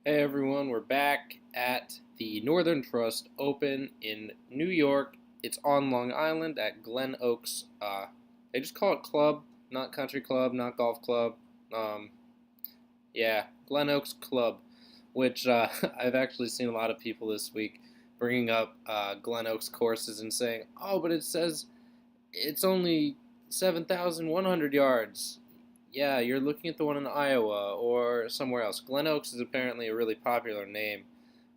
Hey everyone, we're back at the Northern Trust Open in New York. It's on Long Island at Glen Oaks. They just call it club, not country club, not golf club. Um, yeah, Glen Oaks Club, which I've actually seen a lot of people this week bringing up Glen Oaks courses and saying, "Oh, but it says it's only 7,100 yards." Yeah, you're looking at the one in Iowa or somewhere else. Glen Oaks is apparently a really popular name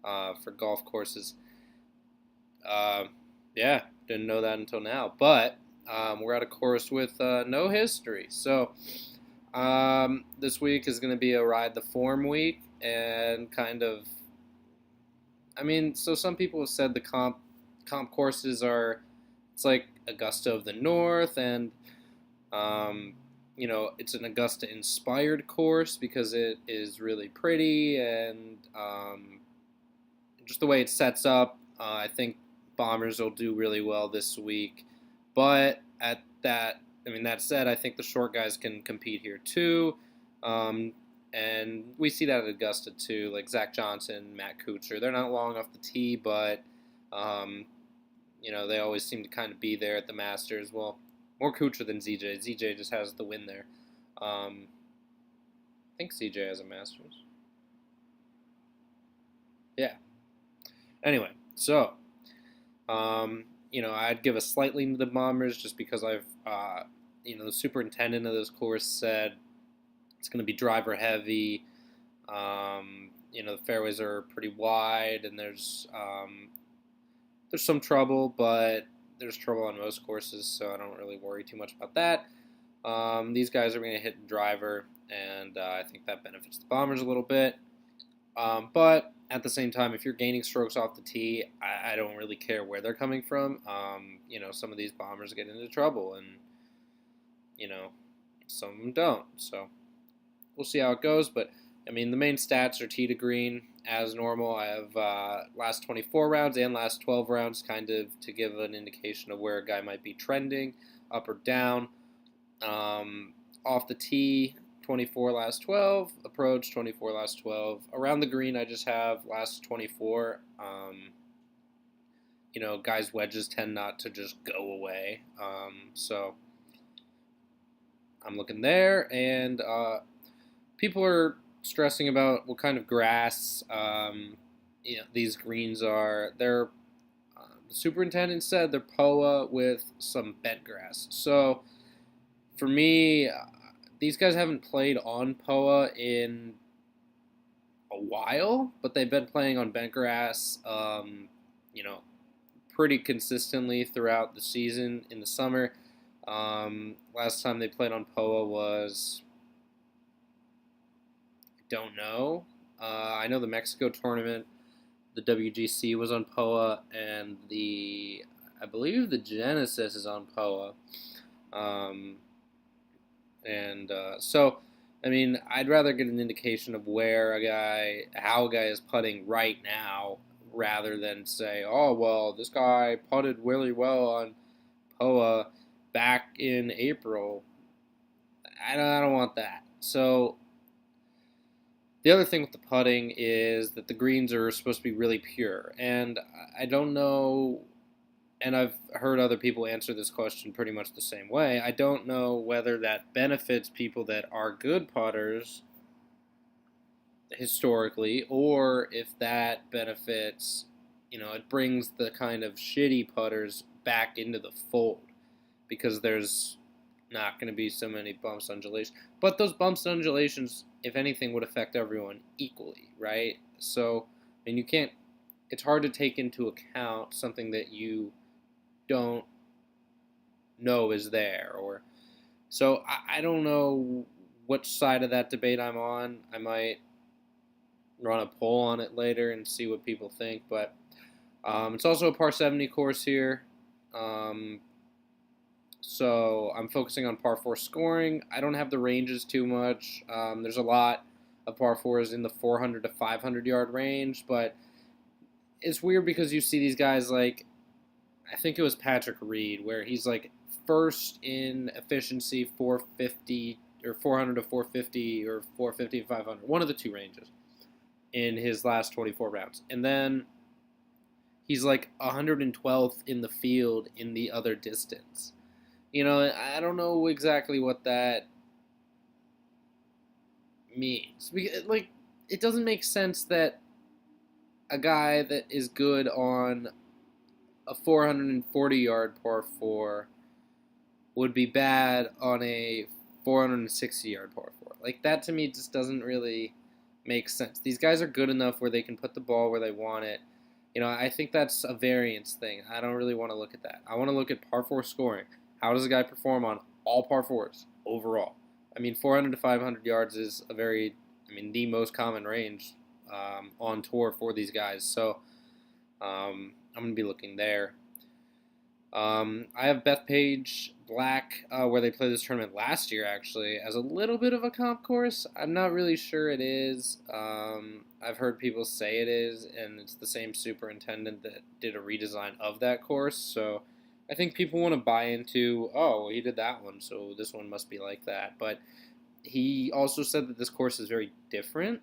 for golf courses. Uh, yeah, didn't know that until now. But we're at a course with no history. So this week is going to be a ride the form week and kind of. So some people have said the comp courses are. It's like Augusta of the North and um, it's an Augusta inspired course because it is really pretty and just the way it sets up. I think Bombers will do really well this week. But that said, I think the short guys can compete here too. Um, and we see that at Augusta too, like Zach Johnson, Matt Kuchar. They're not long off the tee, but um, they always seem to kind of be there at the Masters. Well, more Kuchar than ZJ. ZJ just has the win there. I think CJ has a Masters. Yeah. Anyway, so I'd give a slight lean to the Bombers just because the superintendent of this course said it's going to be driver heavy. The fairways are pretty wide, and there's some trouble, but there's trouble on most courses, so I don't really worry too much about that. These guys are going to hit the driver, and I think that benefits the Bombers a little bit. But at the same time, if you're gaining strokes off the tee, I don't really care where they're coming from. Some of these Bombers get into trouble, and you know, some of them don't. So we'll see how it goes. But the main stats are tee to green as normal. I have last 24 rounds and last 12 rounds, kind of to give an indication of where a guy might be trending, up or down. Off the tee, 24 last 12. Approach, 24 last 12. Around the green, I just have last 24. Guys' wedges tend not to just go away. So I'm looking there, and people are stressing about what kind of grass these greens are. The superintendent said they're POA with some bent grass. So for me, these guys haven't played on POA in a while, but they've been playing on bent grass, pretty consistently throughout the season in the summer. Last time they played on POA was, I don't know. I know the Mexico tournament, the WGC was on POA, and I believe the Genesis is on POA. Um, and so, I'd rather get an indication of how a guy is putting right now, rather than say, oh, well, this guy putted really well on POA back in April. I don't want that. So the other thing with the putting is that the greens are supposed to be really pure, and I don't know. And I've heard other people answer this question pretty much the same way. I don't know whether that benefits people that are good putters historically, or if that benefits, it brings the kind of shitty putters back into the fold because there's not going to be so many bumps, undulations. But those bumps and undulations, if anything, would affect everyone equally, right? So, you can't, it's hard to take into account something that you don't know is there. I don't know which side of that debate I'm on. I might run a poll on it later and see what people think. But it's also a par 70 course here. So I'm focusing on par 4 scoring. I don't have the ranges too much. There's a lot of par 4s in the 400 to 500 yard range, but it's weird because you see these guys like, I think it was Patrick Reed, where he's like first in efficiency 450 or 400 to 450 or 450 to 500, one of the two ranges. in his last 24 rounds. And then he's like 112th in the field in the other distance. I don't know exactly what that means. Like, it doesn't make sense that a guy that is good on a 440-yard par 4 would be bad on a 460-yard par 4. Like, that to me just doesn't really make sense. These guys are good enough where they can put the ball where they want it. I think that's a variance thing. I don't really want to look at that. I want to look at par 4 scoring. How does a guy perform on all par 4s overall? 400 to 500 yards is the most common range on tour for these guys. So I'm going to be looking there. I have Bethpage Black, where they played this tournament last year, actually, as a little bit of a comp course. I'm not really sure it is. I've heard people say it is, and it's the same superintendent that did a redesign of that course. So I think people want to buy into, oh, he did that one, so this one must be like that. But he also said that this course is very different.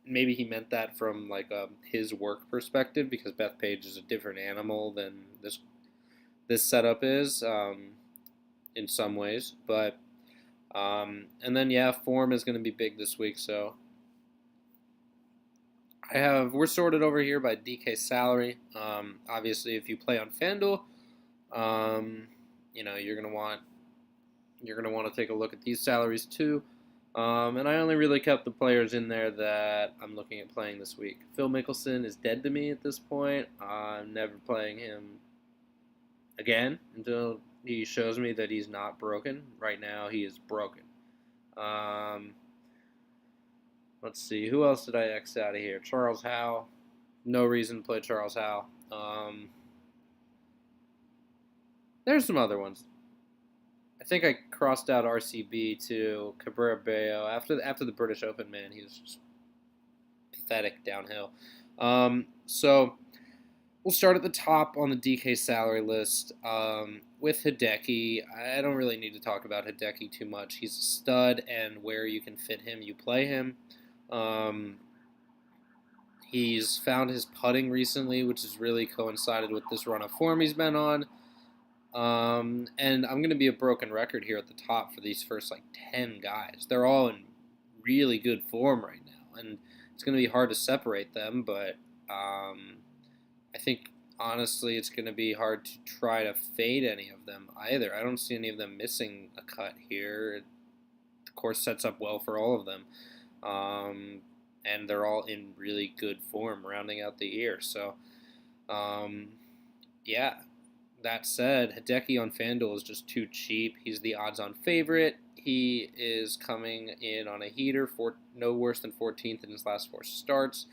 Maybe he meant that from like his work perspective, because Bethpage is a different animal than this setup is in some ways. But and then form is going to be big this week. So we're sorted over here by DK salary. Obviously, if you play on FanDuel, you're gonna want to take a look at these salaries too. And I only really kept the players in there that I'm looking at playing this week. Phil Mickelson is dead to me at this point. I'm never playing him again until he shows me that he's not broken. Right now, he is broken. Let's see. Who else did I X out of here? Charles Howe. No reason to play Charles Howe. There's some other ones. I think I crossed out RCB to Cabrera Bello. After the British Open, man, he was just pathetic downhill. So we'll start at the top on the DK salary list with Hideki. I don't really need to talk about Hideki too much. He's a stud, and where you can fit him, you play him. He's found his putting recently, which has really coincided with this run of form he's been on. And I'm going to be a broken record here at the top for these first 10 guys. They're all in really good form right now, and it's going to be hard to separate them, but I think, honestly, it's going to be hard to try to fade any of them either. I don't see any of them missing a cut here. The course sets up well for all of them, and they're all in really good form rounding out the year. So, that said, Hideki on FanDuel is just too cheap. He's the odds-on favorite. He is coming in on a heater for no worse than 14th in his last 4 starts.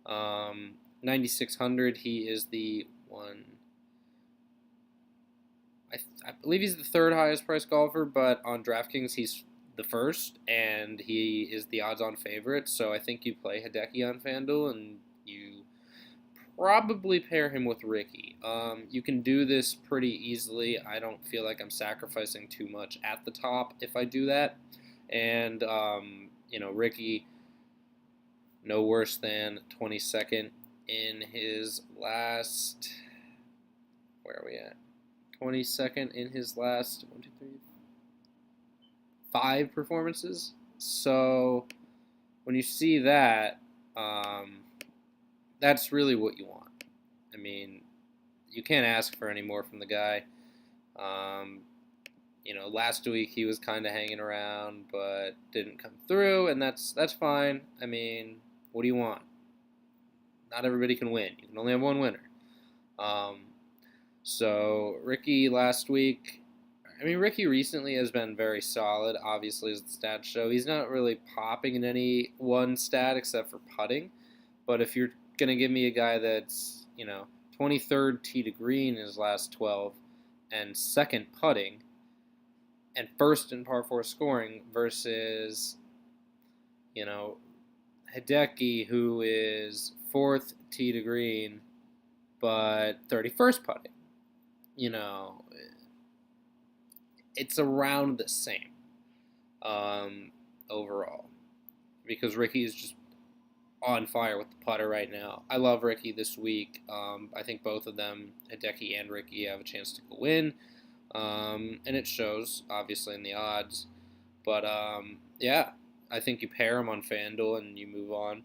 9,600. He is the one. I believe he's the 3rd highest priced golfer, but on DraftKings he's the 1st, and he is the odds-on favorite. So I think you play Hideki on FanDuel, and you probably pair him with Ricky. You can do this pretty easily. I don't feel like I'm sacrificing too much at the top if I do that. And, Ricky, no worse than 22nd in his last, where are we at? 22nd in his last 5 performances. So when you see that, that's really what you want. You can't ask for any more from the guy. Last week he was kind of hanging around, but didn't come through, and that's fine. What do you want? Not everybody can win. You can only have one winner. So Ricky last week, Ricky recently has been very solid, obviously, as the stats show. He's not really popping in any one stat except for putting. But if you're going to give me a guy that's, 23rd tee to green in his last 12 and 2nd putting and 1st in par 4 scoring versus, Hideki, who is 4th tee to green but 31st putting, it's around the same overall, because Ricky is just on fire with the putter right now. I love Ricky this week. I think both of them, Hideki and Ricky, have a chance to go in. And it shows, obviously, in the odds. But, yeah, I think you pair them on FanDuel and you move on.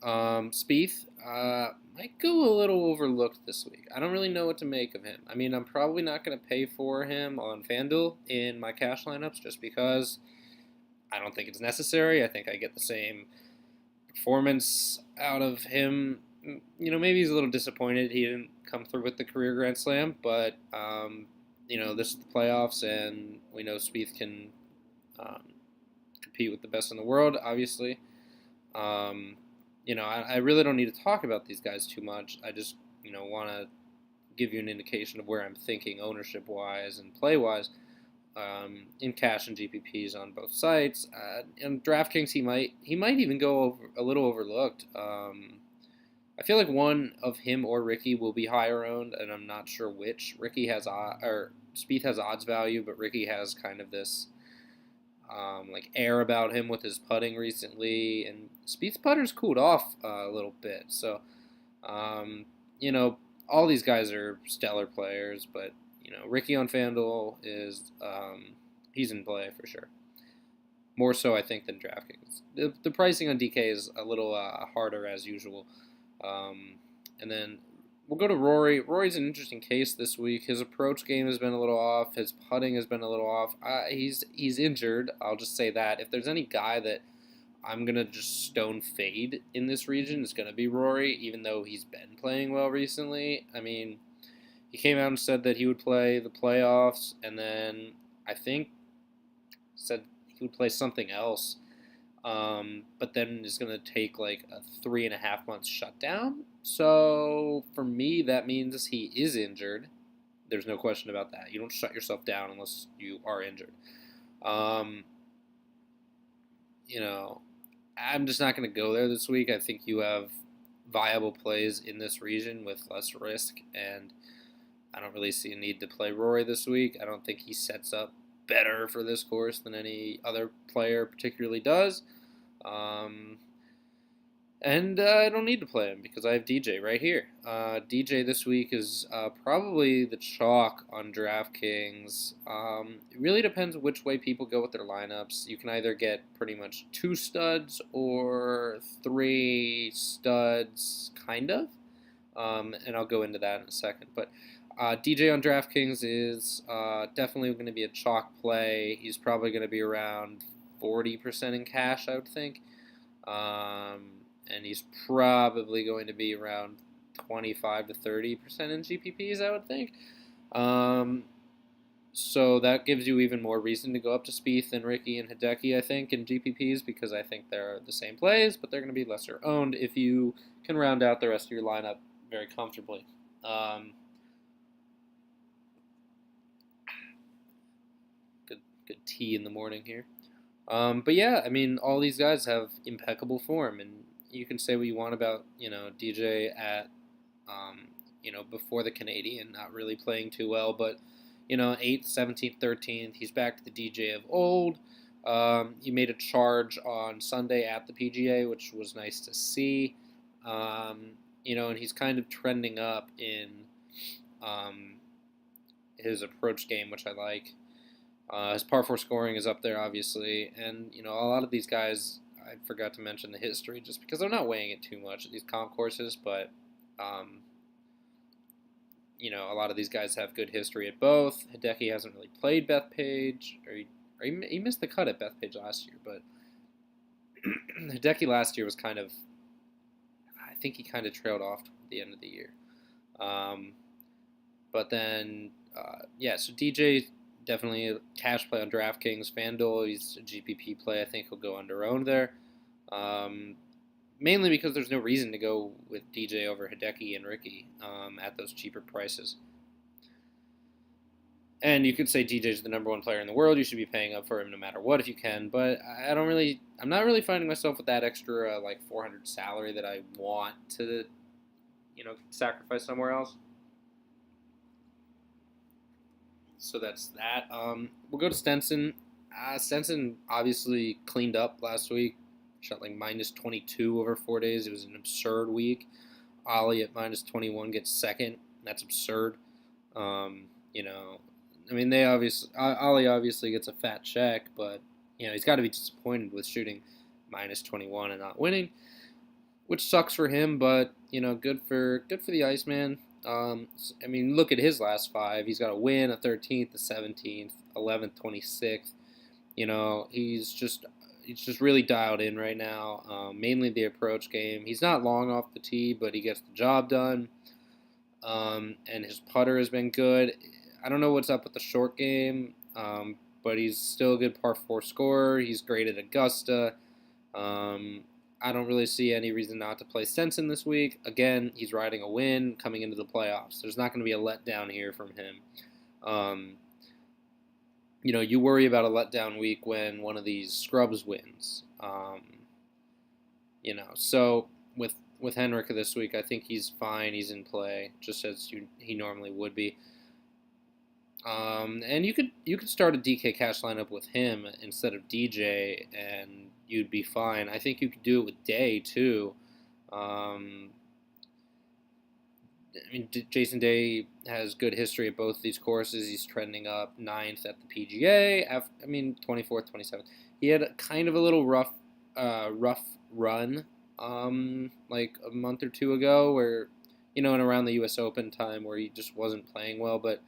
Spieth might go a little overlooked this week. I don't really know what to make of him. I mean, I'm probably not going to pay for him on FanDuel in my cash lineups just because I don't think it's necessary. I think I get the same performance out of him. Maybe he's a little disappointed he didn't come through with the career Grand Slam, but, this is the playoffs, and we know Spieth can compete with the best in the world, obviously. I really don't need to talk about these guys too much. I just, want to give you an indication of where I'm thinking ownership-wise and play-wise in cash and GPPs on both sites. And DraftKings, he might even go a little overlooked. I feel like one of him or Ricky will be higher owned, and I'm not sure which. Spieth has odds value, but Ricky has kind of this air about him with his putting recently, and Spieth's putter's cooled off a little bit. So, all these guys are stellar players, but Ricky on FanDuel is he's in play for sure. More so, I think, than DraftKings. The pricing on DK is a little harder as usual. And then we'll go to Rory. Rory's an interesting case this week. His approach game has been a little off. His putting has been a little off. He's injured. I'll just say that. If there's any guy that I'm going to just stone fade in this region, it's going to be Rory, even though he's been playing well recently. I mean, he came out and said that he would play the playoffs, and then I think said he would play something else. But then is going to take like a 3.5 month shutdown. So for me, that means he is injured. There's no question about that. You don't shut yourself down unless you are injured. I'm just not going to go there this week. I think you have viable plays in this region with less risk, and I don't really see a need to play Rory this week. I don't think he sets up better for this course than any other player particularly does. And I don't need to play him because I have DJ right here. DJ this week is probably the chalk on DraftKings. It really depends which way people go with their lineups. You can either get pretty much 2 studs or 3 studs, kind of. And I'll go into that in a second. But DJ on DraftKings is definitely going to be a chalk play. He's probably going to be around 40% in cash, I would think. And he's probably going to be around 25 to 30% in GPPs, I would think. So that gives you even more reason to go up to Spieth and Ricky and Hideki, I think, in GPPs, because I think they're the same plays, but they're going to be lesser owned if you can round out the rest of your lineup very comfortably. Good tea in the morning here. But yeah, I mean, all these guys have impeccable form, and you can say what you want about, DJ at, before the Canadian, not really playing too well, but, 8th, 17th, 13th, he's back to the DJ of old. He made a charge on Sunday at the PGA, which was nice to see. And he's kind of trending up in his approach game, which I like. His par 4 scoring is up there, obviously, and, a lot of these guys, I forgot to mention the history just because they're not weighing it too much at these comp courses, but, a lot of these guys have good history at both. Hideki hasn't really played Bethpage, or he missed the cut at Bethpage last year, but Hideki last year was kind of, I think he kind of trailed off toward the end of the year. But then, so DJ, definitely a cash play on DraftKings. FanDuel, he's a GPP play. I think he'll go under-owned there. Mainly because there's no reason to go with DJ over Hideki and Ricky at those cheaper prices. And you could say DJ's the number 1 player in the world. You should be paying up for him no matter what if you can. But I'm not really finding myself with that extra $400 salary that I want to, sacrifice somewhere else. So that's that. We'll go to Stenson. Stenson obviously cleaned up last week. shot like minus 22 over 4 days. It was an absurd week. Ollie at minus 21 gets second. That's absurd. You know, I mean, Ollie obviously gets a fat check, but you know he's got to be disappointed with shooting minus 21 and not winning, which sucks for him. But you know, good for the Iceman. I mean, look at his last 5. He's got a win, a 13th, a 17th, 11th, 26th. You know, he's just really dialed in right now. Mainly the approach game. He's not long off the tee, but he gets the job done. And his putter has been good. I don't know what's up with the short game, but he's still a good par 4 scorer. He's great at Augusta. I don't really see any reason not to play Stenson this week. Again, he's riding a win coming into the playoffs. There's not going to be a letdown here from him. You know, you worry about a letdown week when one of these scrubs wins. You know, so with Henrik this week, I think he's fine. He's in play, just as he normally would be. And you could start a DK cash lineup with him instead of DJ, and you'd be fine. I think you could do it with Day too. I mean, Jason Day has good history at both of these courses. He's trending up 9th at the PGA. 24th, 27th. He had kind of a little rough run, like a month or two ago, where and around the U.S. Open time, where he just wasn't playing well. But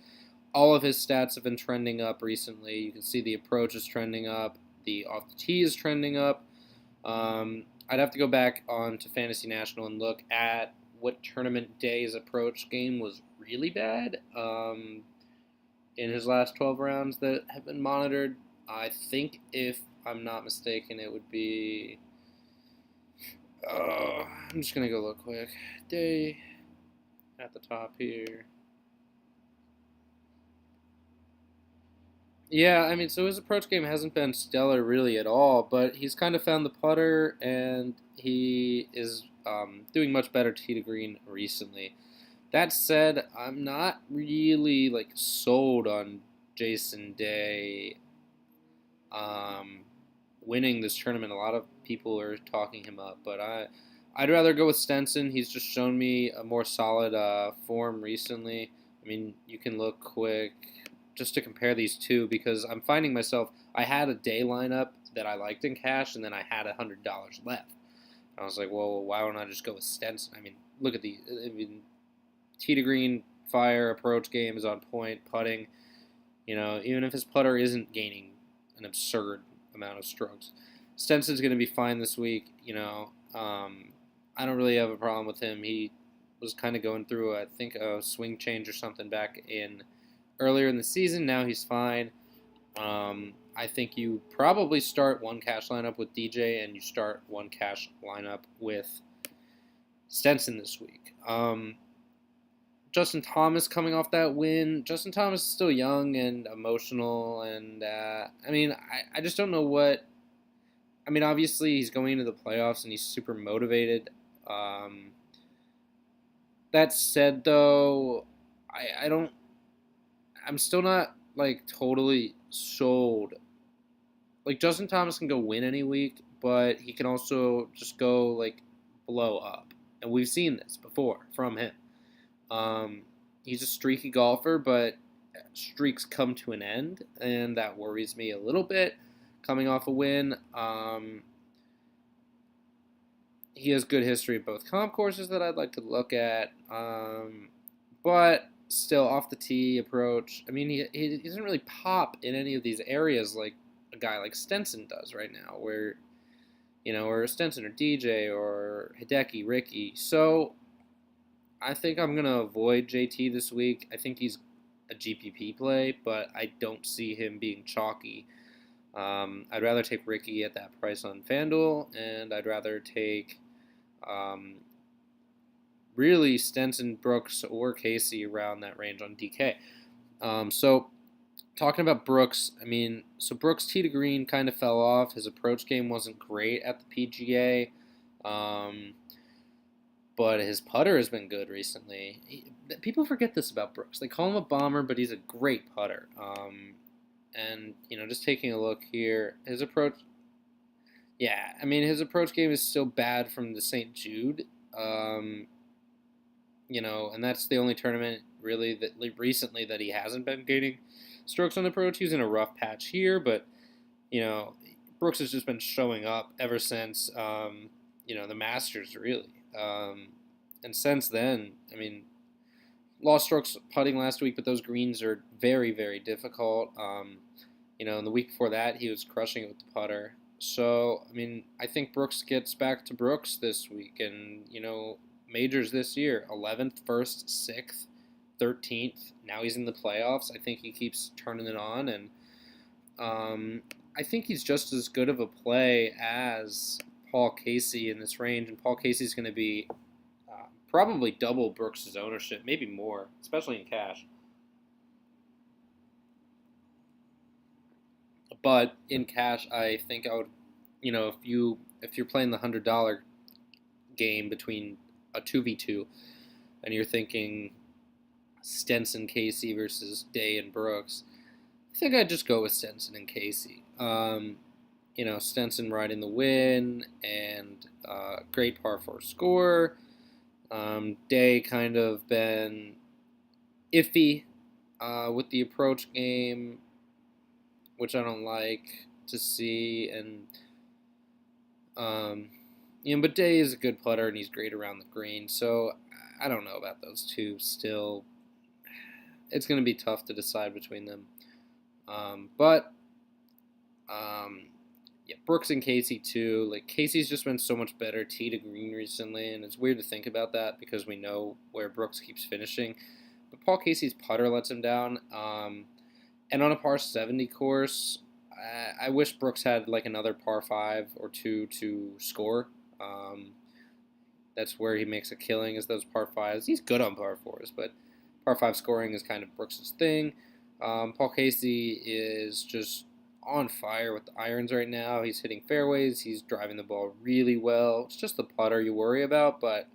all of his stats have been trending up recently. You can see the approach is trending up. The off the tee is trending up. I'd have to go back on to Fantasy National and look at what tournament day's approach game was really bad in his last 12 rounds that have been monitored. I think, if I'm not mistaken, it would be... I'm just going to go look quick. Day at the top here. Yeah, I mean, so his approach game hasn't been stellar really at all, but he's kind of found the putter, and he is doing much better tee to green recently. That said, I'm not really sold on Jason Day winning this tournament. A lot of people are talking him up, but I'd rather go with Stenson. He's just shown me a more solid form recently. I mean, you can look quick just to compare these two, because I'm finding myself, I had a Day lineup that I liked in cash, and then I had $100 left. I was like, well, why don't I just go with Stenson? I mean, look at tee to green, fire, approach game is on point, putting, even if his putter isn't gaining an absurd amount of strokes. Stenson's going to be fine this week, I don't really have a problem with him. He was kind of going through, I think, a swing change or something back in earlier in the season. Now he's fine. I think you probably start one cash lineup with DJ, and you start one cash lineup with Stenson this week. Justin Thomas coming off that win. Justin Thomas is still young and emotional, and I just don't know what. I mean, obviously he's going into the playoffs and he's super motivated. That said, though, I'm still not totally sold. Justin Thomas can go win any week, but he can also just go blow up, and we've seen this before from him. He's a streaky golfer, but streaks come to an end, and that worries me a little bit. Coming off a win, he has good history at both comp courses that I'd like to look at, but still off the tee approach. I mean, he doesn't really pop in any of these areas like a guy like Stenson does right now, where or Stenson or DJ or Hideki, Ricky. So I think I'm gonna avoid JT this week. I think he's a GPP play, but I don't see him being chalky. I'd rather take Ricky at that price on FanDuel, and I'd rather take really Stenson, Brooks, or Casey around that range on DK. So talking about Brooks, so Brooks tee to green kind of fell off. His approach game wasn't great at the PGA, but his putter has been good recently. People forget this about Brooks. They call him a bomber, but he's a great putter. And just taking a look here, his approach, Yeah, I mean, his approach game is still bad from the St. Jude. Um, and that's the only tournament really that recently that he hasn't been gaining strokes on approach. He's in a rough patch here, but you know, Brooks has just been showing up ever since the Masters really, and since then, I mean, lost strokes putting last week, but those greens are very very difficult. And the week before that, he was crushing it with the putter. So, I mean, I think Brooks gets back to Brooks this week, and majors this year: 11th, 1st, 6th, 13th. Now he's in the playoffs. I think he keeps turning it on, and I think he's just as good of a play as Paul Casey in this range, and Paul Casey's going to be probably double Brooks' ownership, maybe more, especially in cash. But in cash, I think I would, if you're playing the $100 game between a 2v2, and you're thinking Stenson Casey versus Day and Brooks, I think I'd just go with Stenson and Casey. Stenson riding the win and great par 4 score. Day kind of been iffy with the approach game, which I don't like to see, and but Day is a good putter and he's great around the green, so I don't know about those two. Still, it's going to be tough to decide between them. Brooks and Casey too. Like, Casey's just been so much better tee to green recently, and it's weird to think about that because we know where Brooks keeps finishing. But Paul Casey's putter lets him down. And on a par 70 course, I wish Brooks had like another par 5 or 2 to score. That's where he makes a killing, is those par 5s. He's good on par 4s, but par 5 scoring is kind of Brooks' thing. Paul Casey is just on fire with the irons right now. He's hitting fairways. He's driving the ball really well. It's just the putter you worry about, but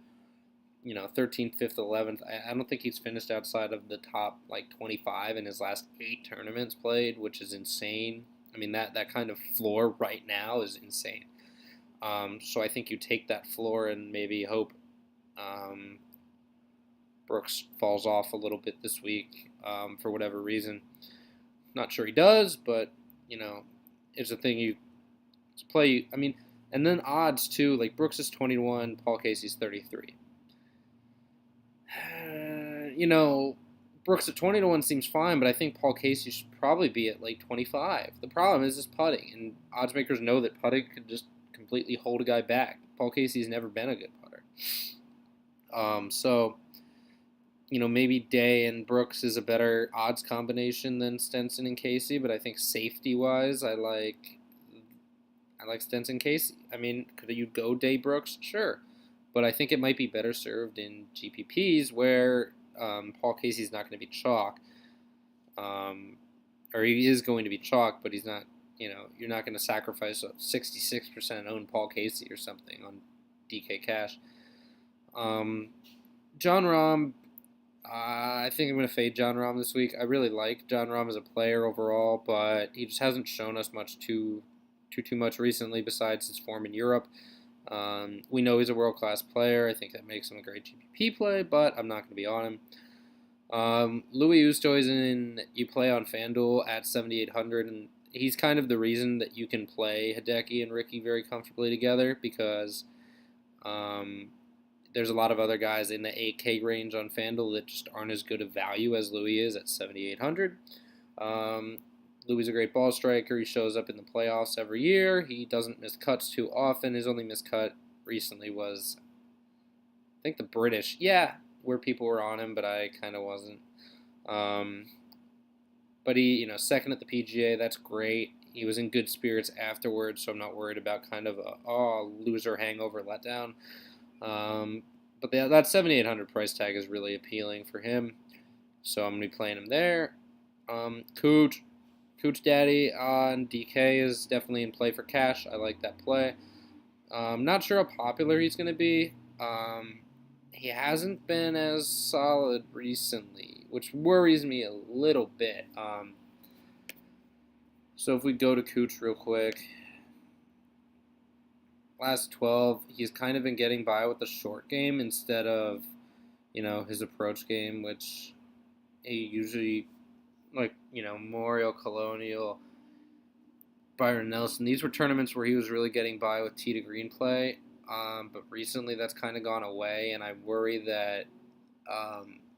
13th, 5th, 11th. I don't think he's finished outside of the top 25 in his last 8 tournaments played, which is insane. I mean, that kind of floor right now is insane. So I think you take that floor and maybe hope Brooks falls off a little bit this week for whatever reason. Not sure he does, but it's a thing you play. I mean, and then odds too. Like, Brooks is 21, Paul Casey's 33. Brooks at 20-1 seems fine, but I think Paul Casey should probably be at 25. The problem is putting, and odds makers know that putting could just completely hold a guy back. Paul Casey's never been a good putter. So maybe Day and Brooks is a better odds combination than Stenson and Casey, but I think safety-wise, I like Stenson Casey. I mean, could you go Day Brooks? Sure. But I think it might be better served in GPPs where Paul Casey's not going to be chalk. Or he is going to be chalk, but he's not, you're not going to sacrifice a 66% own Paul Casey or something on DK Cash. John Rahm, I think I'm going to fade John Rahm this week. I really like John Rahm as a player overall, but he just hasn't shown us much too much recently besides his form in Europe. We know he's a world-class player. I think that makes him a great GPP play, but I'm not going to be on him. Louis Oosthuizen, you play on FanDuel at 7,800, and he's kind of the reason that you can play Hideki and Ricky very comfortably together, because there's a lot of other guys in the 8K range on FanDuel that just aren't as good of value as Louis is at 7,800. Louis is a great ball striker. He shows up in the playoffs every year. He doesn't miss cuts too often. His only miscut recently was, I think, the British. Yeah, where people were on him, but I kind of wasn't. But he, second at the PGA, that's great. He was in good spirits afterwards, so I'm not worried about kind of a loser hangover letdown. But that 7,800 price tag is really appealing for him, so I'm going to be playing him there. Cooch Daddy on DK is definitely in play for cash. I like that play. Not sure how popular he's going to be. He hasn't been as solid recently, which worries me a little bit. So if we go to Cooch real quick. last 12, he's kind of been getting by with the short game instead of, his approach game, which he usually, like, Memorial, Colonial, Byron Nelson. These were tournaments where he was really getting by with tee to green play, but recently that's kind of gone away, and I worry that,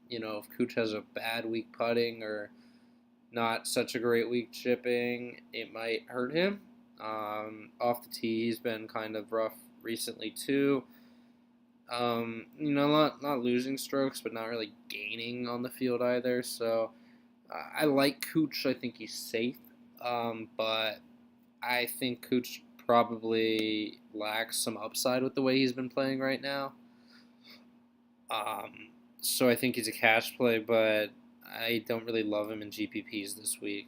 if Cooch has a bad week putting or not such a great week chipping, it might hurt him. Off the tee, he's been kind of rough recently too. Not losing strokes, but not really gaining on the field either. So I like Cooch. I think he's safe, but I think Cooch probably lacks some upside with the way he's been playing right now. So I think he's a cash play, but I don't really love him in GPPs this week.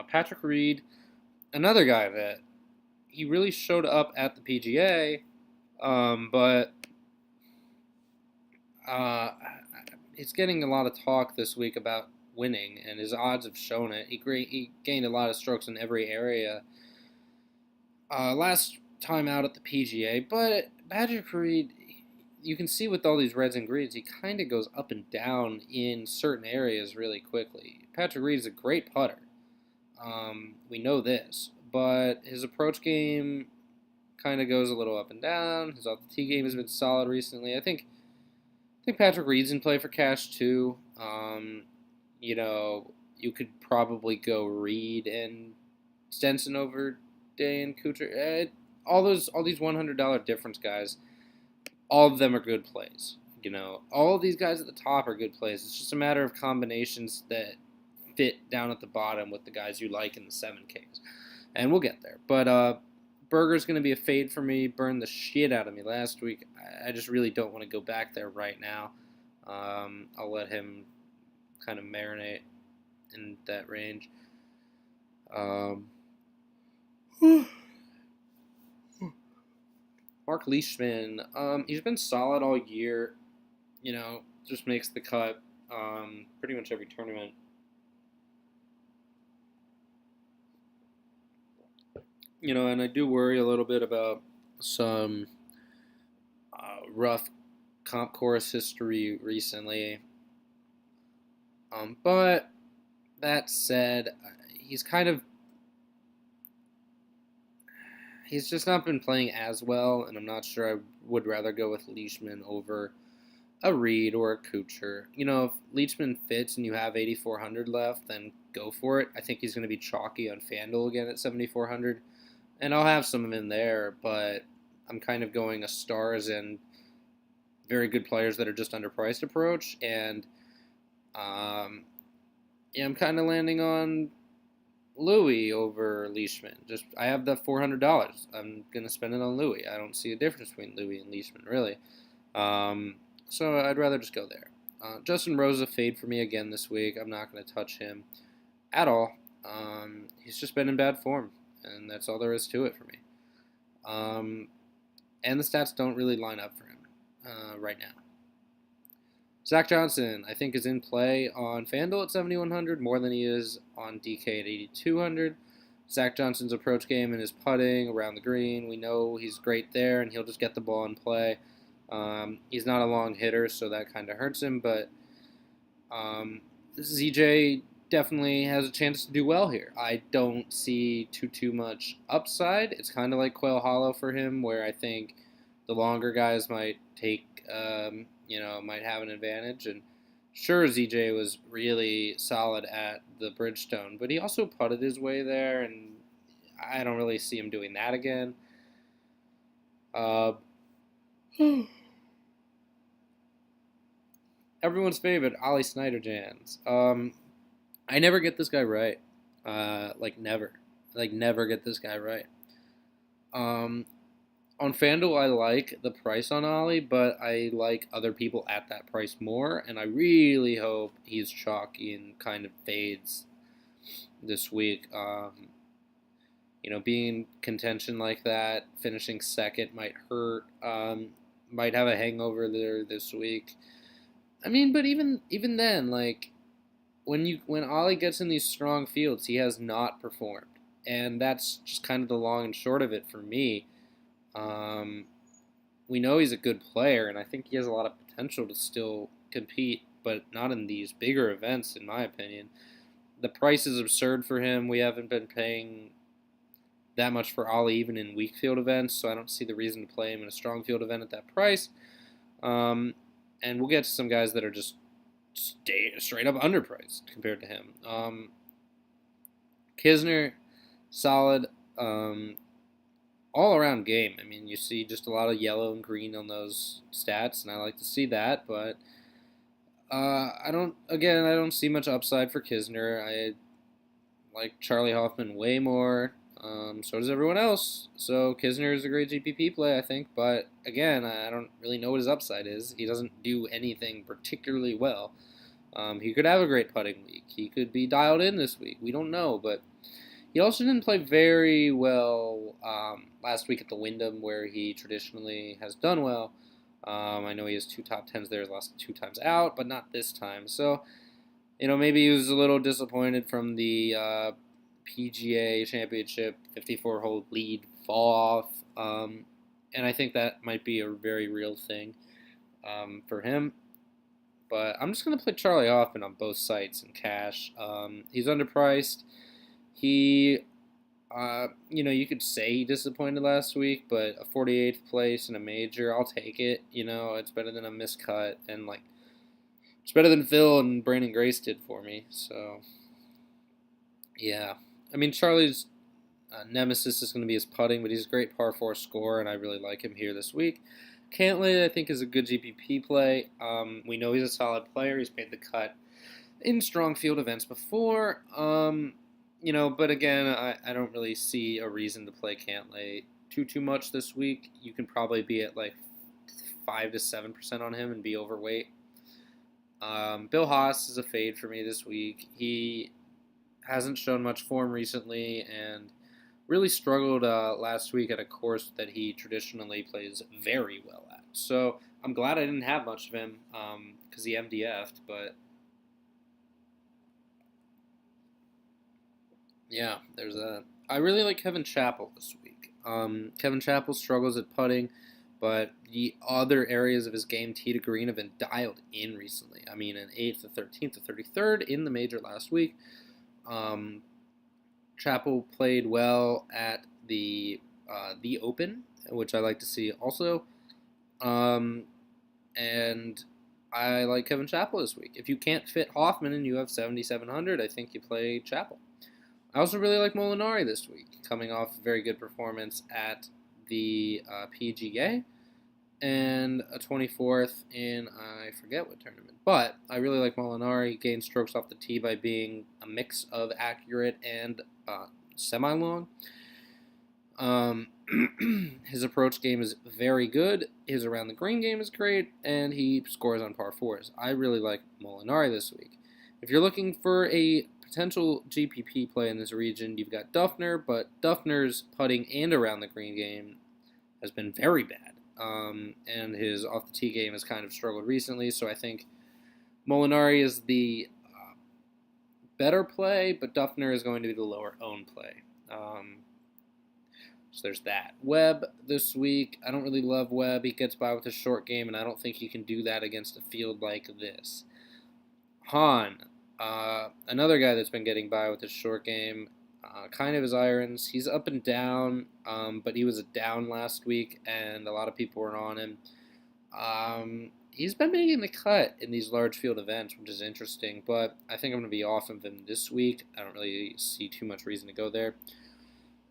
Patrick Reed, another guy that he really showed up at the PGA, but he's getting a lot of talk this week about winning, and his odds have shown it. He gained a lot of strokes in every area last time out at the PGA, but Patrick Reed, you can see with all these reds and greens, he kind of goes up and down in certain areas really quickly. Patrick Reed is a great putter. We know this, but his approach game kind of goes a little up and down. His off the tee game has been solid recently. I think Patrick Reed's in play for cash too. You could probably go Reed and Stenson over Day and Kuchar. All these $100 difference guys, all of them are good plays. All of these guys at the top are good plays. It's just a matter of combinations that fit down at the bottom with the guys you like in the 7Ks. And we'll get there. But Berger's going to be a fade for me. Burned the shit out of me last week. I just really don't want to go back there right now. I'll let him kind of marinate in that range. Mark Leishman, he's been solid all year. Just makes the cut pretty much every tournament. And I do worry a little bit about some rough comp course history recently. But that said, he's just not been playing as well, and I'm not sure I would rather go with Leishman over a Reed or a Kuchar. If Leishman fits and you have 8,400 left, then go for it. I think he's going to be chalky on FanDuel again at 7,400, and I'll have some of him in there, but I'm kind of going a stars and very good players that are just underpriced approach, and I'm kind of landing on Louis over Leishman. I have the $400. I'm gonna spend it on Louis. I don't see a difference between Louis and Leishman really. So I'd rather just go there. Justin Rose a fade for me again this week. I'm not gonna touch him at all. He's just been in bad form, and that's all there is to it for me. And the stats don't really line up for him right now. Zach Johnson, I think, is in play on FanDuel at 7,100 more than he is on DK at 8,200. Zach Johnson's approach game and his putting around the green, we know he's great there, and he'll just get the ball in play. He's not a long hitter, so that kind of hurts him, but ZJ definitely has a chance to do well here. I don't see too much upside. It's kind of like Quail Hollow for him, where I think the longer guys might might have an advantage. And sure, ZJ was really solid at the Bridgestone, but he also putted his way there, and I don't really see him doing that again. Everyone's favorite, Ollie Snyder-Jans. I never get this guy right. Never get this guy right. On FanDuel, I like the price on Ollie, but I like other people at that price more, and I really hope he's chalky and kind of fades this week. Being contention like that, finishing second might hurt. Might have a hangover there this week. I mean, but even then, like when Ollie gets in these strong fields, he has not performed, and that's just kind of the long and short of it for me. We know he's a good player, and I think he has a lot of potential to still compete, but not in these bigger events, in my opinion. The price is absurd for him. We haven't been paying that much for Ollie even in weak field events, so I don't see the reason to play him in a strong field event at that price. And we'll get to some guys that are just straight up underpriced compared to him. Kisner, solid, all-around game. I mean, you see just a lot of yellow and green on those stats, and I like to see that, but I don't see much upside for Kisner. I like Charlie Hoffman way more. So does everyone else. So Kisner is a great GPP play, I think. But again, I don't really know what his upside is. He doesn't do anything particularly well. He could have a great putting week. He could be dialed in this week. We don't know. But he also didn't play very well last week at the Wyndham, where he traditionally has done well. I know he has 2 top 10s there, his last 2 times out, but not this time. So, maybe he was a little disappointed from the PGA Championship 54-hole lead fall off, and I think that might be a very real thing for him. But I'm just going to play Charlie Hoffman on both sites in cash. He's underpriced. He, you could say he disappointed last week, but a 48th place in a major, I'll take it. It's better than a miscut, and it's better than Phil and Brandon Grace did for me. So, yeah. I mean, Charlie's nemesis is going to be his putting, but he's a great par 4 scorer, and I really like him here this week. Cantlay, I think, is a good GPP play. We know he's a solid player. He's made the cut in strong field events before. But again, I don't really see a reason to play Cantlay too much this week. You can probably be at 5 to 7% on him and be overweight. Bill Haas is a fade for me this week. He hasn't shown much form recently and really struggled last week at a course that he traditionally plays very well at. So I'm glad I didn't have much of him because he MDF'd, but yeah, there's that. I really like Kevin Chappell this week. Kevin Chappell struggles at putting, but the other areas of his game, tee to green, have been dialed in recently. I mean, an 8th, a 13th, a 33rd in the major last week. Chappell played well at the Open, which I like to see also. And I like Kevin Chappell this week. If you can't fit Hoffman and you have 7,700, I think you play Chappell. I also really like Molinari this week, coming off a very good performance at the PGA and a 24th in, I forget what tournament. But I really like Molinari. He gained strokes off the tee by being a mix of accurate and semi-long. His approach game is very good. His around the green game is great, and he scores on par 4s. I really like Molinari this week. If you're looking for a potential GPP play in this region, you've got Duffner, but Duffner's putting and around the green game has been very bad. And his off the tee game has kind of struggled recently, so I think Molinari is the better play, but Duffner is going to be the lower owned play. So there's that. Webb this week, I don't really love Webb. He gets by with a short game, and I don't think he can do that against a field like this. Hahn, another guy that's been getting by with his short game, kind of his irons. He's up and down, but he was down last week, and a lot of people were on him. He's been making the cut in these large field events, which is interesting, but I think I'm going to be off of him this week. I don't really see too much reason to go there.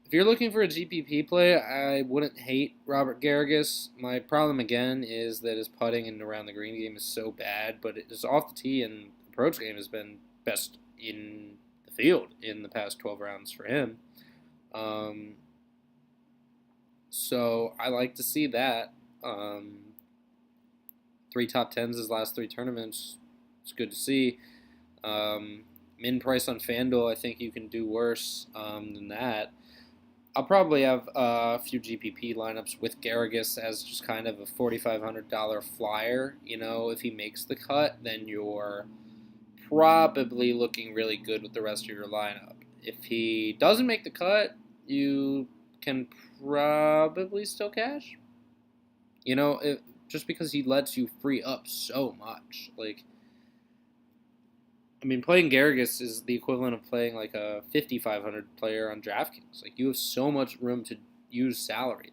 If you're looking for a GPP play, I wouldn't hate Robert Garrigus. My problem, again, is that his putting and around the green game is so bad, but his off the tee and approach game has been best in the field in the past 12 rounds for him. So I like to see that. 3 top 10s his last 3 tournaments. It's good to see. Min price on FanDuel, I think you can do worse than that. I'll probably have a few GPP lineups with Garrigus as just kind of a $4,500 flyer. If he makes the cut, then you're probably looking really good with the rest of your lineup. If he doesn't make the cut, you can probably still cash. Just because he lets you free up so much. Playing Garrigus is the equivalent of playing like a 5,500 player on DraftKings. You have so much room to use salary.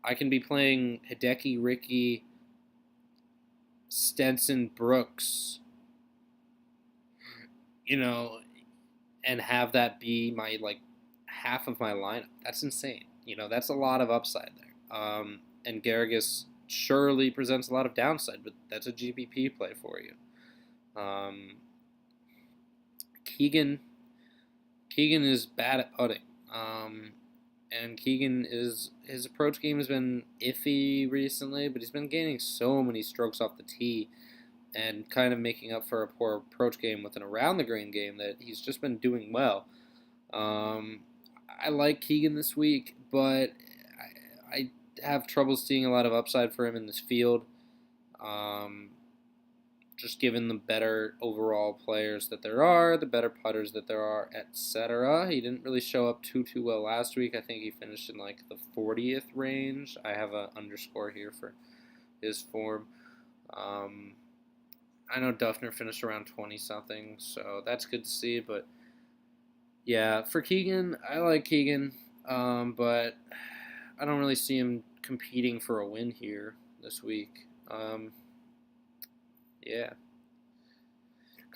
I can be playing Hideki, Ricky, Stenson, Brooks, and have that be my half of my lineup. That's insane. That's a lot of upside there. And Garrigus surely presents a lot of downside, but that's a GPP play for you. Keegan is bad at putting. And Keegan his approach game has been iffy recently, but he's been gaining so many strokes off the tee and kind of making up for a poor approach game with an around the green game that he's just been doing well. I like Keegan this week, but I have trouble seeing a lot of upside for him in this field. Just given the better overall players that there are, the better putters that there are, etc. He didn't really show up too well last week. I think he finished in the 40th range. I have an underscore here for his form. I know Duffner finished around 20-something, so that's good to see. But, yeah, for Keegan, I like Keegan, but I don't really see him competing for a win here this week. Yeah.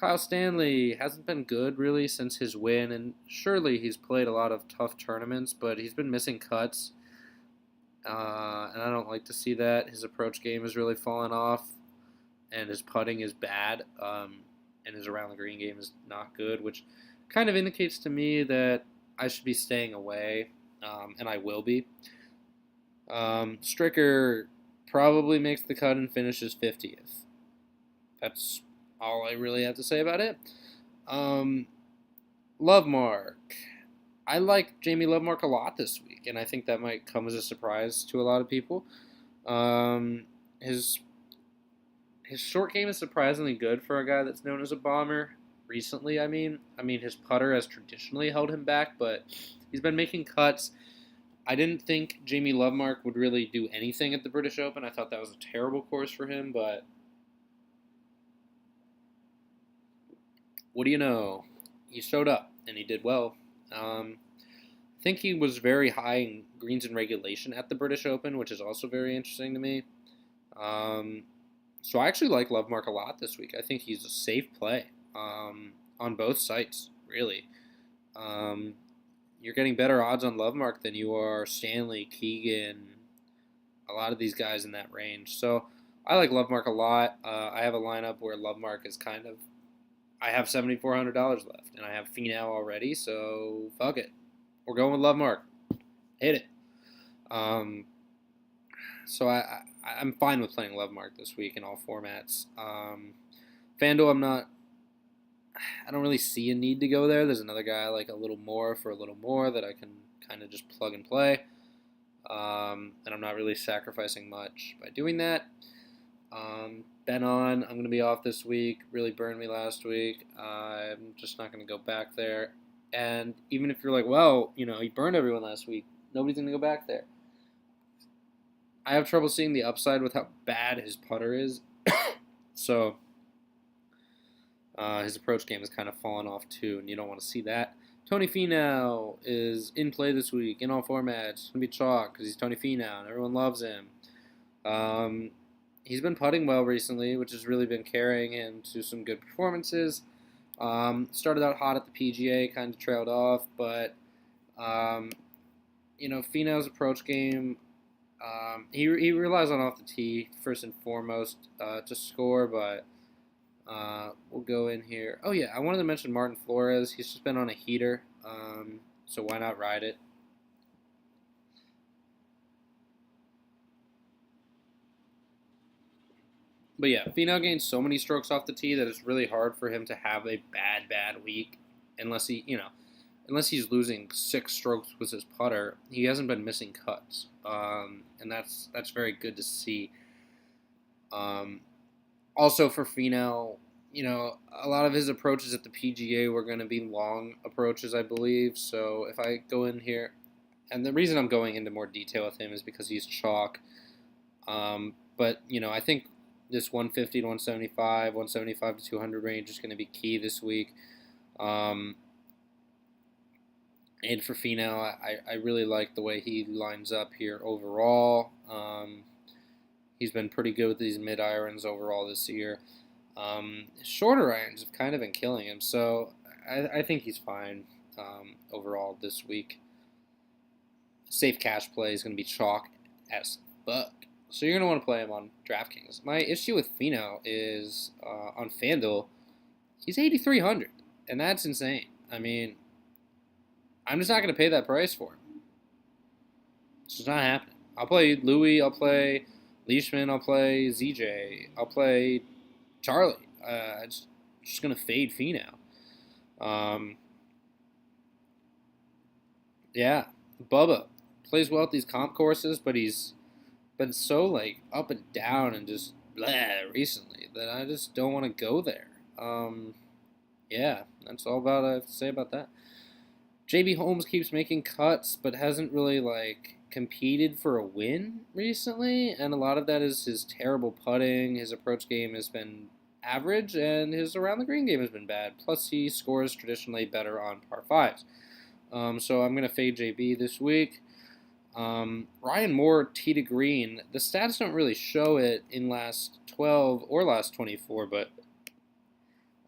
Kyle Stanley hasn't been good, really, since his win, and surely he's played a lot of tough tournaments, but he's been missing cuts, and I don't like to see that. His approach game has really fallen off, and his putting is bad, and his around-the-green game is not good, which kind of indicates to me that I should be staying away, and I will be. Stricker probably makes the cut and finishes 50th. That's all I really have to say about it. Lovemark. I like Jamie Lovemark a lot this week, and I think that might come as a surprise to a lot of people. His short game is surprisingly good for a guy that's known as a bomber. Recently, I mean, his putter has traditionally held him back, but he's been making cuts. I didn't think Jamie Lovemark would really do anything at the British Open. I thought that was a terrible course for him, but what do you know? He showed up, and he did well. I think he was very high in greens and regulation at the British Open, which is also very interesting to me. So I actually like Lovemark a lot this week. I think he's a safe play on both sites, really. You're getting better odds on Lovemark than you are Stanley, Keegan, a lot of these guys in that range. So I like Lovemark a lot. I have a lineup where Lovemark is I have $7,400 left, and I have Finau already, so fuck it. We're going with Lovemark. Hit it. So I'm fine with playing Lovemark this week in all formats. FanDuel, I don't really see a need to go there. There's another guy I like a little more for a little more that I can kind of just plug and play. And I'm not really sacrificing much by doing that. I'm going to be off this week. Really burned me last week. I'm just not going to go back there. And even if you're like, well, he burned everyone last week, nobody's going to go back there. I have trouble seeing the upside with how bad his putter is. So his approach game has kind of fallen off too, and you don't want to see that. Tony Finau is in play this week in all formats. It's going to be chalk because he's Tony Finau, and everyone loves him. He's been putting well recently, which has really been carrying him to some good performances. Started out hot at the PGA, kind of trailed off, but Finau's approach game, he relies on off the tee first and foremost to score, but we'll go in here. Oh yeah, I wanted to mention Martin Flores. He's just been on a heater, so why not ride it? But yeah, Finau gains so many strokes off the tee that it's really hard for him to have a bad week, unless he's losing 6 strokes with his putter. He hasn't been missing cuts, and that's very good to see. Also for Finau, a lot of his approaches at the PGA were going to be long approaches, I believe. So if I go in here, And the reason I'm going into more detail with him is because he's chalk. But, I think this 150 to 175, 175 to 200 range is going to be key this week. And for Finau, I really like the way he lines up here overall. He's been pretty good with these mid irons overall this year. Shorter irons have kind of been killing him, so I think he's fine overall this week. Safe cash play is going to be chalk as fuck. So you're going to want to play him on DraftKings. My issue with Finau is on FanDuel, he's 8,300, and that's insane. I mean, I'm just not going to pay that price for him. It's just not happening. I'll play Louis, I'll play Leishman, I'll play ZJ, I'll play Charlie. I'm just going to fade Finau. Yeah, Bubba plays well at these comp courses, but he's been so up and down and just blah recently that I just don't want to go there. Yeah, that's all I have to say about that. JB Holmes keeps making cuts, but hasn't really competed for a win recently, and a lot of that is his terrible putting. His approach game has been average, and his around the green game has been bad. Plus, he scores traditionally better on par fives. So I'm going to fade JB this week. Ryan Moore, tee to green. The stats don't really show it in last 12 or last 24, but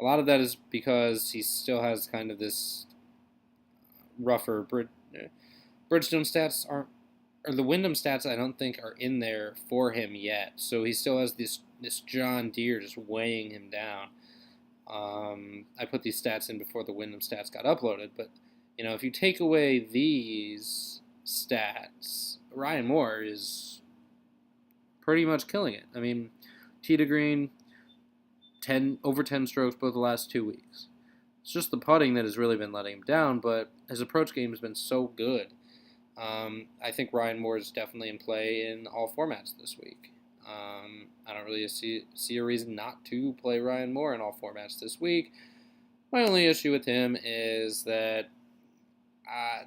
a lot of that is because he still has kind of this rougher Bridgestone stats aren't, or the Wyndham stats I don't think are in there for him yet. So he still has this John Deere just weighing him down. I put these stats in before the Wyndham stats got uploaded, but if you take away these stats, Ryan Moore is pretty much killing it. I mean, tee to green, over 10 strokes both the last 2 weeks. It's just the putting that has really been letting him down, but his approach game has been so good. I think Ryan Moore is definitely in play in all formats this week. I don't really see a reason not to play Ryan Moore in all formats this week. My only issue with him is that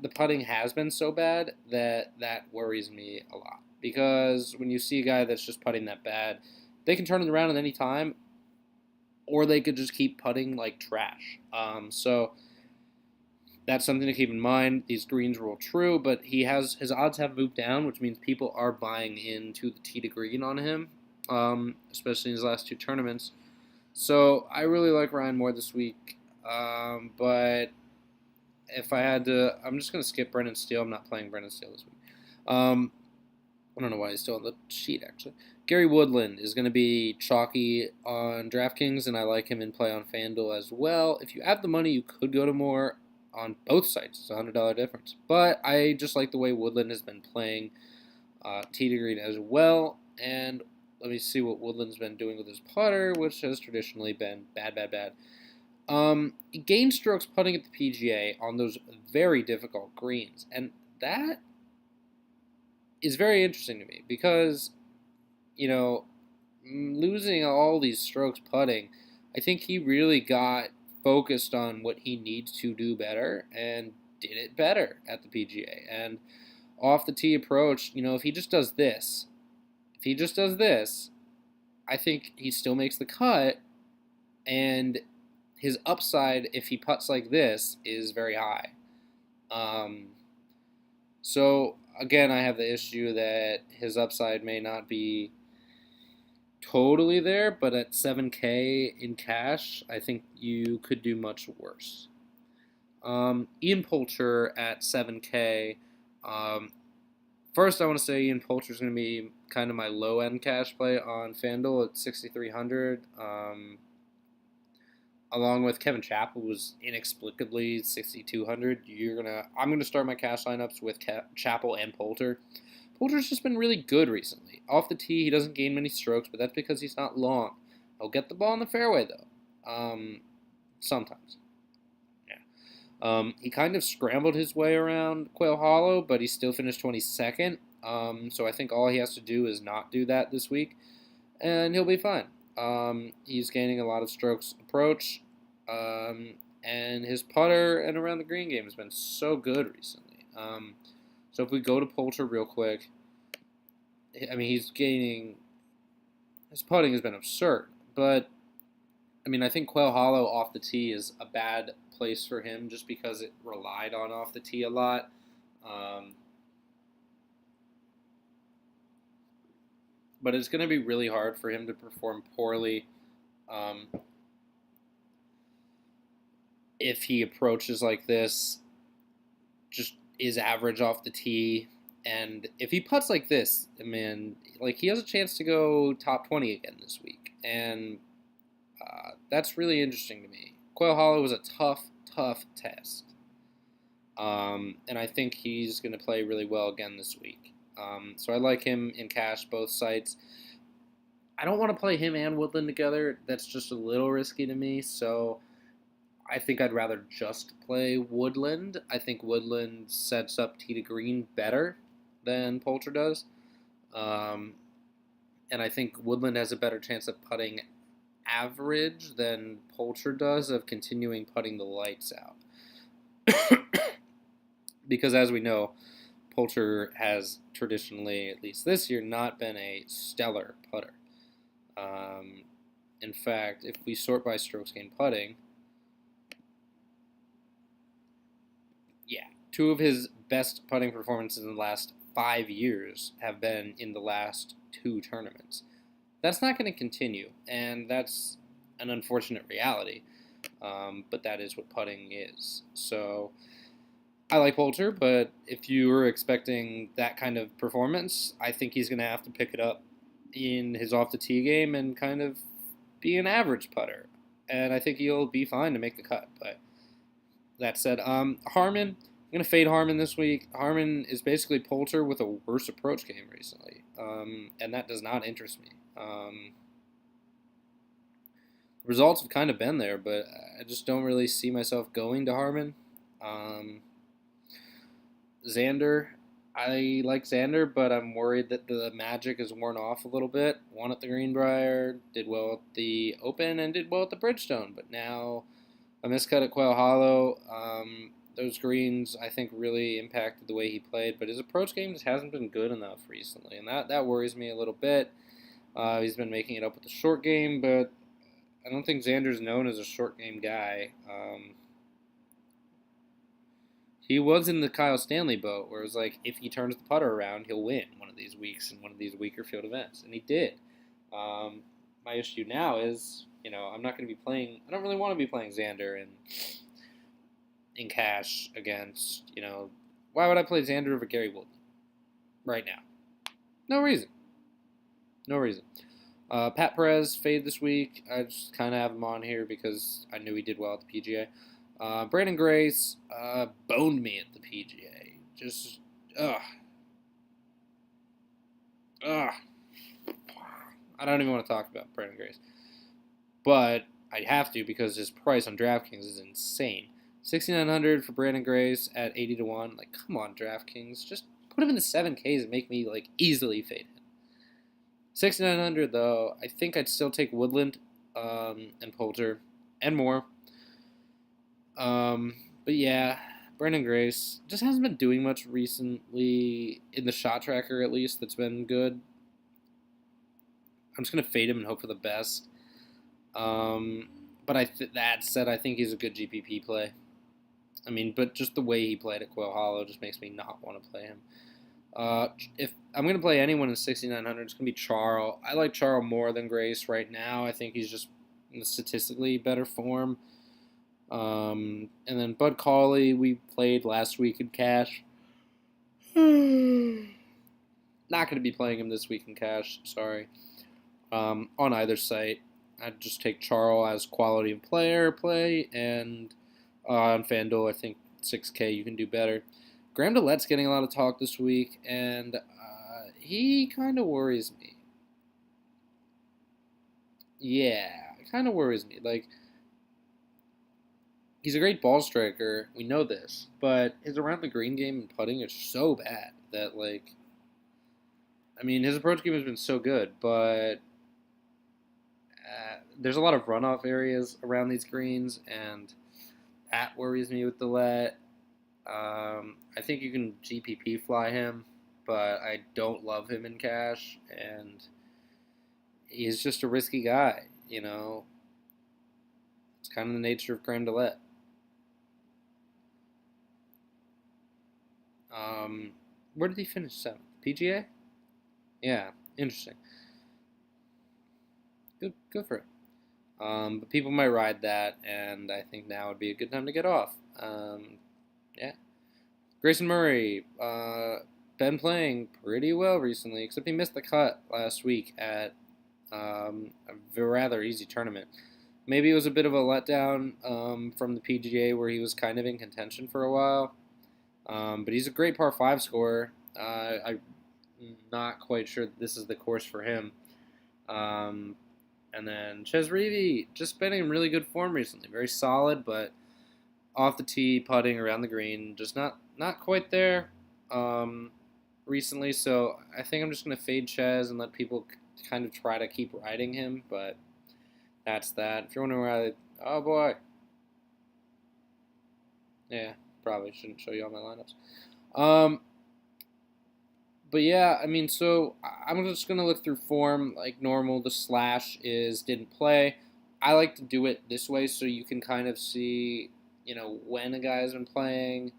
the putting has been so bad that worries me a lot. Because when you see a guy that's just putting that bad, they can turn it around at any time, or they could just keep putting like trash. So that's something to keep in mind. These greens rule true, but his odds have moved down, which means people are buying into the tee to green on him, especially in his last 2 tournaments. So I really like Ryan Moore this week, but if I had to, I'm just going to skip Brendan Steele. I'm not playing Brendan Steele this week. I don't know why he's still on the sheet, actually. Gary Woodland is going to be chalky on DraftKings, and I like him in play on FanDuel as well. If you have the money, you could go to Moore on both sites. It's a $100 difference. But I just like the way Woodland has been playing tee to green as well. And let me see what Woodland's been doing with his putter, which has traditionally been bad. He gained strokes putting at the PGA on those very difficult greens. And that is very interesting to me because, losing all these strokes putting, I think he really got focused on what he needs to do better and did it better at the PGA. And off the tee approach, if he just does this, I think he still makes the cut, and his upside, if he putts like this, is very high. So, again, I have the issue that his upside may not be totally there, but at $7K in cash, I think you could do much worse. Ian Poulter at $7K. First, I want to say Ian Poulter is going to be kind of my low-end cash play on FanDuel at $6,300. Along with Kevin Chappell, who's inexplicably $6,200. I'm gonna start my cash lineups with Chappell and Poulter. Poulter's just been really good recently. Off the tee, he doesn't gain many strokes, but that's because he's not long. He'll get the ball in the fairway though. Sometimes. Yeah. He kind of scrambled his way around Quail Hollow, but he still finished 22nd. So I think all he has to do is not do that this week, and he'll be fine. He's gaining a lot of strokes approach, and his putter and around the green game has been so good recently. So if we go to Poulter real quick, I mean, his putting has been absurd. But, I mean, I think Quail Hollow off the tee is a bad place for him just because it relied on off the tee a lot. But it's going to be really hard for him to perform poorly if he approaches like this, just is average off the tee. And if he putts like this, man, like he has a chance to go top 20 again this week. And that's really interesting to me. Quail Hollow was a tough test. And I think he's going to play really well again this week. So I like him in cash, both sites. I don't want to play him and Woodland together. That's just a little risky to me. So I think I'd rather just play Woodland. I think Woodland sets up tee to green better than Poulter does. And I think Woodland has a better chance of putting average than Poulter does of continuing putting the lights out. Because as we know, Poulter has traditionally, at least this year, not been a stellar putter. In fact, if we sort by strokes gained putting, yeah, 2 of his best putting performances in the last 5 years have been in the last 2 tournaments. That's not going to continue, and that's an unfortunate reality, but that is what putting is. So I like Poulter, but if you were expecting that kind of performance, I think he's going to have to pick it up in his off-the-tee game and kind of be an average putter. And I think he'll be fine to make the cut. But that said, Harman, I'm going to fade Harman this week. Harman is basically Poulter with a worse approach game recently, and that does not interest me. The results have kind of been there, but I just don't really see myself going to Harman. Xander, I like Xander, but I'm worried that the magic is worn off a little bit. Won at the Greenbrier, did well at the Open, and did well at the Bridgestone. But now a miscut at Quail Hollow. Those greens, I think, really impacted the way he played. But his approach game just hasn't been good enough recently, and that worries me a little bit. He's been making it up with the short game, but I don't think Xander's known as a short game guy. He was in the Kyle Stanley boat, where it was like, if he turns the putter around, he'll win one of these weeks in one of these weaker field events, and he did. My issue now is, I'm not going to be playing. I don't really want to be playing Xander in cash against. Why would I play Xander over Gary Woodland right now? No reason. No reason. Pat Perez fade this week. I just kind of have him on here because I knew he did well at the PGA. Brandon Grace boned me at the PGA. Just, I don't even want to talk about Brandon Grace. But I have to because his price on DraftKings is insane. $6,900 for Brandon Grace at 80 to 1. Like, come on, DraftKings. Just put him in the 7Ks and make me, easily fade him. $6,900, though, I think I'd still take Woodland and Poulter and more. But yeah, Brandon Grace just hasn't been doing much recently in the shot tracker, at least, that's been good. I'm just going to fade him and hope for the best. But that said, I think he's a good GPP play. I mean, but just the way he played at Quail Hollow just makes me not want to play him. If I'm going to play anyone in 6,900, it's going to be Charles. I like Charles more than Grace right now. I think he's just in a statistically better form. And then Bud Cauley, we played last week in cash. Not going to be playing him this week in cash, sorry. On either site, I'd just take Charles as quality of player play, and on FanDuel, I think 6K you can do better. Graham DeLette's getting a lot of talk this week, and he kind of worries me. Yeah, it kind of worries me. He's a great ball striker. We know this. But his around the green game and putting is so bad that, his approach game has been so good, but there's a lot of runoff areas around these greens, and that worries me with DeLette. I think you can GPP fly him, but I don't love him in cash, and he's just a risky guy. It's kind of the nature of creme de let. Where did he finish 7th? PGA? Yeah, interesting. Good for it. But people might ride that, and I think now would be a good time to get off. Yeah. Grayson Murray, been playing pretty well recently, except he missed the cut last week at a rather easy tournament. Maybe it was a bit of a letdown from the PGA where he was kind of in contention for a while. But he's a great par 5 scorer. I'm not quite sure that this is the course for him. And then Ches Reavie, just been in really good form recently. Very solid, but off the tee, putting around the green, just not quite there recently. So I think I'm just going to fade Ches and let people kind of try to keep riding him. But that's that. If you're wondering where oh boy. Yeah, probably shouldn't show you all my lineups. But yeah, I mean, so I'm just going to look through form like normal. The slash is didn't play. I like to do it this way so you can kind of see, when a guy has been playing.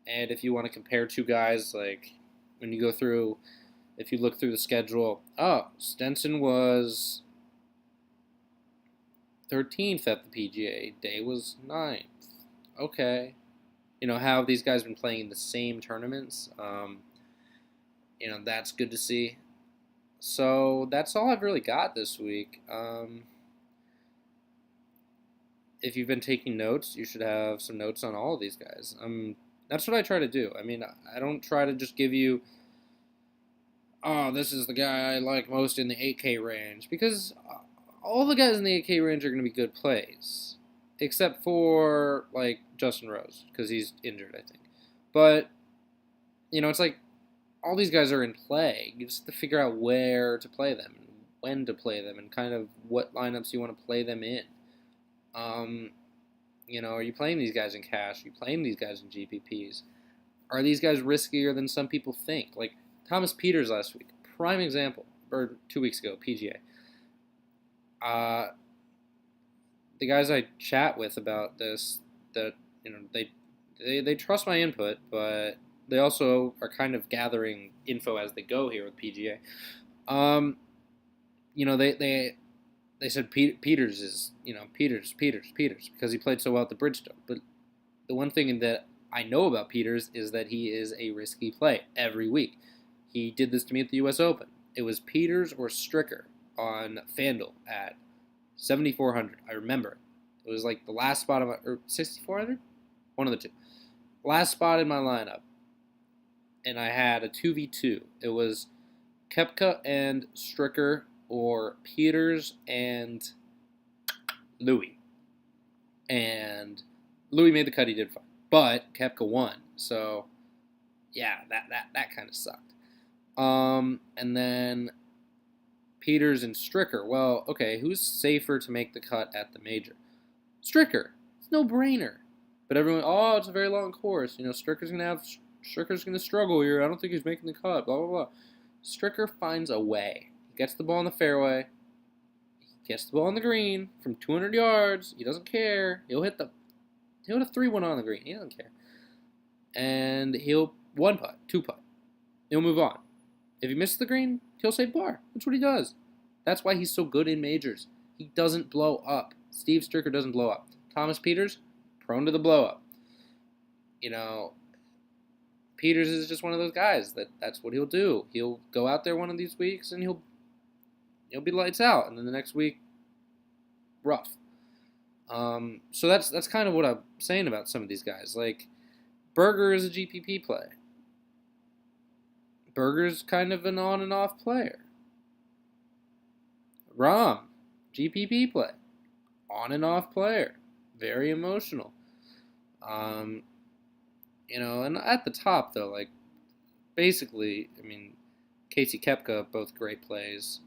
And if you want to compare two guys, like when you go through, if you look through the schedule, Stenson was 13th at the PGA. Day was 9th. Okay. How have these guys been playing in the same tournaments? That's good to see. So that's all I've really got this week. If you've been taking notes, you should have some notes on all of these guys. That's what I try to do. I mean, I don't try to just give you, this is the guy I like most in the 8K range, because all the guys in the 8K range are going to be good plays, except for, like, Justin Rose, because he's injured, I think. But, it's like, all these guys are in play. You just have to figure out where to play them, and when to play them, and kind of what lineups you want to play them in. Are you playing these guys in cash? Are you playing these guys in GPPs? Are these guys riskier than some people think? Like Thomas Peters last week, prime example, or 2 weeks ago, PGA. The guys I chat with about this, they trust my input, but they also are kind of gathering info as they go here with PGA. They said Peters is, Peters, because he played so well at the Bridgestone. But the one thing that I know about Peters is that he is a risky play every week. He did this to me at the U.S. Open. It was Peters or Stricker on FanDuel at 7,400. I remember it. It was like the last spot of my, or 6,400? One of the two. Last spot in my lineup. And I had a 2v2. It was Koepka and Stricker, or Peters and Louis. And Louis made the cut, he did fine. But Koepka won. So, yeah, that kind of sucked. And then Peters and Stricker. Well, okay, who's safer to make the cut at the major? Stricker. It's no brainer. But everyone, it's a very long course. Stricker's gonna struggle here. I don't think he's making the cut. Blah blah blah. Stricker finds a way. He gets the ball in the fairway. He gets the ball on the green from 200 yards. He doesn't care. He'll hit a 3-1 on the green. He doesn't care. And he'll 1-putt, 2-putt. He'll move on. If he misses the green, he'll save par. That's what he does. That's why he's so good in majors. He doesn't blow up. Steve Stricker doesn't blow up. Thomas Peters, prone to the blow up. Peters is just one of those guys that's what he'll do. He'll go out there one of these weeks and he'll be lights out, and then the next week, rough. So that's kind of what I'm saying about some of these guys. Like Berger is a GPP play. Berger's kind of an on and off player. Rahm, GPP play, on and off player, very emotional. And at the top, though, like, basically, I mean, Casey Koepka, both great plays.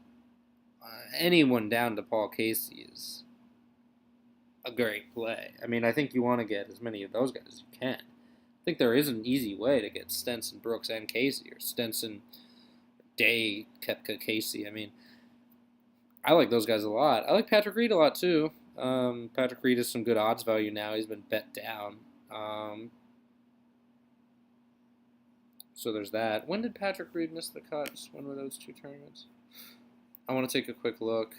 Anyone down to Paul Casey is a great play. I mean, I think you want to get as many of those guys as you can. think there is an easy way to get Stenson, Brooks, and Casey, or Stenson, Day, Koepka, Casey. I mean, I like those guys a lot. I like Patrick Reed a lot too. Patrick Reed has some good odds value now. He's been bet down. So there's that. When did Patrick Reed miss the cuts? When were those 2 tournaments? I want to take a quick look.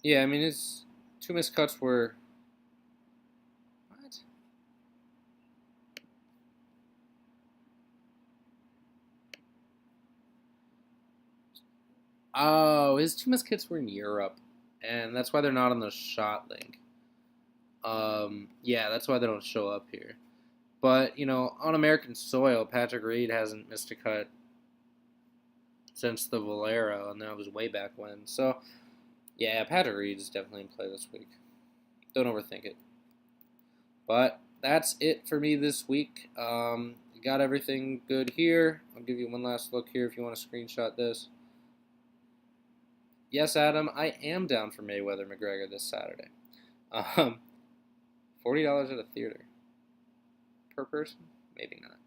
Yeah, I mean, his 2 missed cuts were... What? Oh, his 2 missed cuts were in Europe, and that's why they're not on the shot link. Yeah, that's why they don't show up here. But, you know, on American soil, Patrick Reed hasn't missed a cut since the Valero, and that was way back when. So, yeah, Patrick Reed is definitely in play this week. Don't overthink it. But that's it for me this week. Got everything good here. I'll give you one last look here if you want to screenshot this. Yes, Adam, I am down for Mayweather McGregor this Saturday. $40 at a theater. Per person? Maybe not.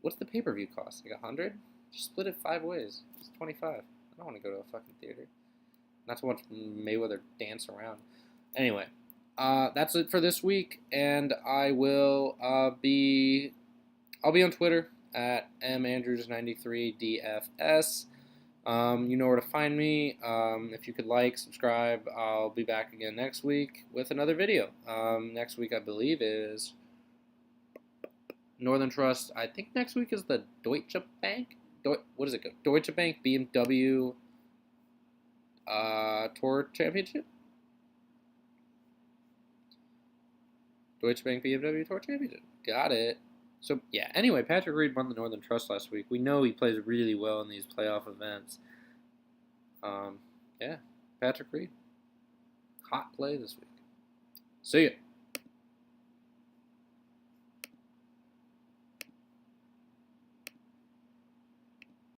What's the pay-per-view cost? Like $100? Just split it 5 ways. It's $25. I don't want to go to a fucking theater. Not to watch Mayweather dance around. Anyway, that's it for this week, and I will I'll be on Twitter at mandrews93dfs. You know where to find me. If you could like, subscribe, I'll be back again next week with another video. Next week, I believe, is Northern Trust. I think next week is the Deutsche Bank. What does it go? Deutsche Bank BMW Tour Championship? Deutsche Bank BMW Tour Championship. Got it. So, yeah, anyway, Patrick Reed won the Northern Trust last week. We know he plays really well in these playoff events. Yeah, Patrick Reed. Hot play this week. See ya.